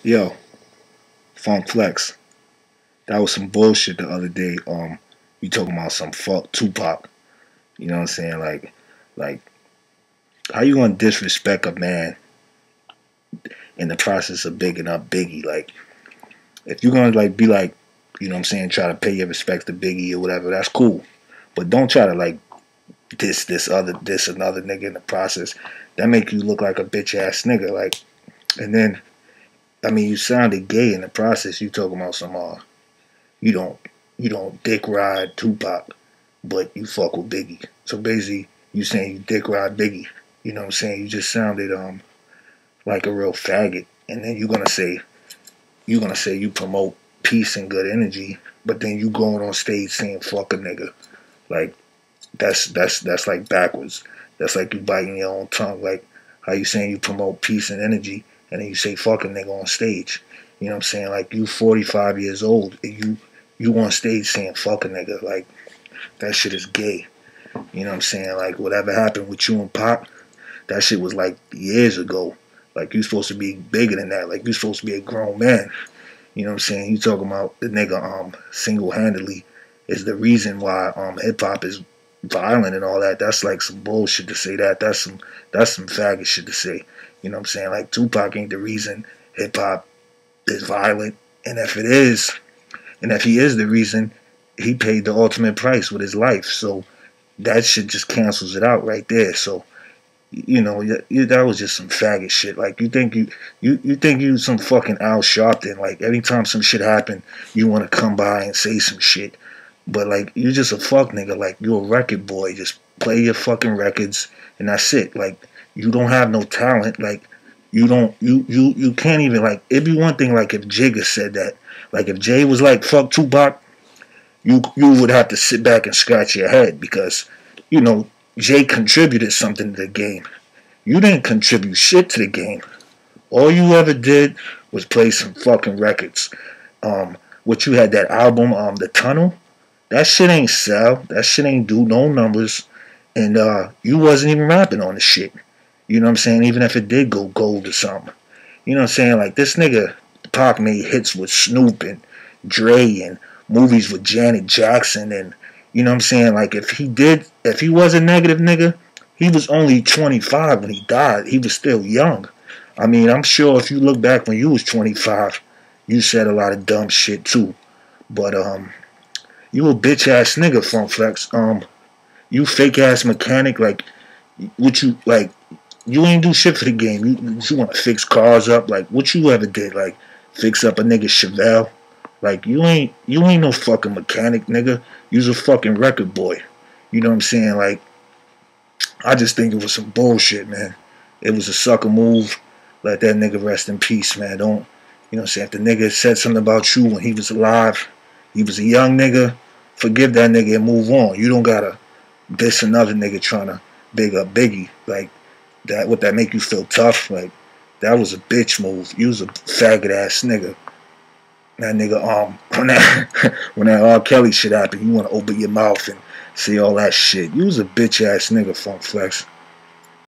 Yo, Funk Flex. That was some bullshit the other day. You talking about some fuck Tupac. You know what I'm saying? Like, how you gonna disrespect a man in the process of bigging up Biggie? Like, if you're gonna be like, you know what I'm saying, try to pay your respects to Biggie or whatever, that's cool. But don't try to diss another nigga in the process. That make you look like a bitch ass nigga. Like, and then you sounded gay in the process. You talking about some you don't you don't dick ride Tupac, but you fuck with Biggie. So basically, you saying you dick ride Biggie. You know what I'm saying? You just sounded like a real faggot. And then you're gonna say you promote peace and good energy, but then you going on stage saying fuck a nigga. Like that's like backwards. That's like you biting your own tongue. Like how you saying you promote peace and energy, and then you say fuck a nigga on stage. You know what I'm saying? Like you 45 years old and you on stage saying fuck a nigga. Like that shit is gay. You know what I'm saying? Like whatever happened with you and Pop, that shit was like years ago. Like you supposed to be bigger than that. Like you supposed to be a grown man. You know what I'm saying? You talking about the nigga single handedly is the reason why hip hop is violent and all that. That's like some bullshit to say that. That's some faggot shit to say. You know what I'm saying? Like Tupac ain't the reason hip hop is violent. And if it is, and if he is the reason, he paid the ultimate price with his life. So that shit just cancels it out right there. So that was just some faggot shit. Like you think you some fucking Al Sharpton. Like anytime some shit happen, you want to come by and say some shit. But like you just a fuck nigga. Like you a record boy. Just play your fucking records and that's it. Like you don't have no talent. Like you can't even like. It'd be one thing like if Jigga said that. Like if Jay was like fuck Tupac, you would have to sit back and scratch your head because you know Jay contributed something to the game. You didn't contribute shit to the game. All you ever did was play some fucking records. What you had that album, The Tunnel. That shit ain't sell. That shit ain't do no numbers. And you wasn't even rapping on the shit. You know what I'm saying? Even if it did go gold or something. You know what I'm saying? Like this nigga Pac made hits with Snoop and Dre and movies with Janet Jackson and you know what I'm saying? Like if he was a negative nigga, he was only 25 when he died. He was still young. I mean, I'm sure if you look back when you was 25, you said a lot of dumb shit too. But you a bitch ass nigga, Funk Flex. You fake ass mechanic. Like what you like? You ain't do shit for the game. You want to fix cars up? Like what you ever did? Like fix up a nigga Chevelle? Like you ain't no fucking mechanic, nigga. You's a fucking record boy. You know what I'm saying? Like I just think it was some bullshit, man. It was a sucker move. Let that nigga rest in peace, man. Don't you know what I'm saying? If the nigga said something about you when he was alive, he was a young nigga, forgive that nigga and move on. You don't gotta diss another nigga trying to big up Biggie. Like that would that make you feel tough? Like that was a bitch move. You was a faggot ass nigga. That nigga, when that R. Kelly shit happened, you want to open your mouth and say all that shit. You was a bitch ass nigga, Funk Flex.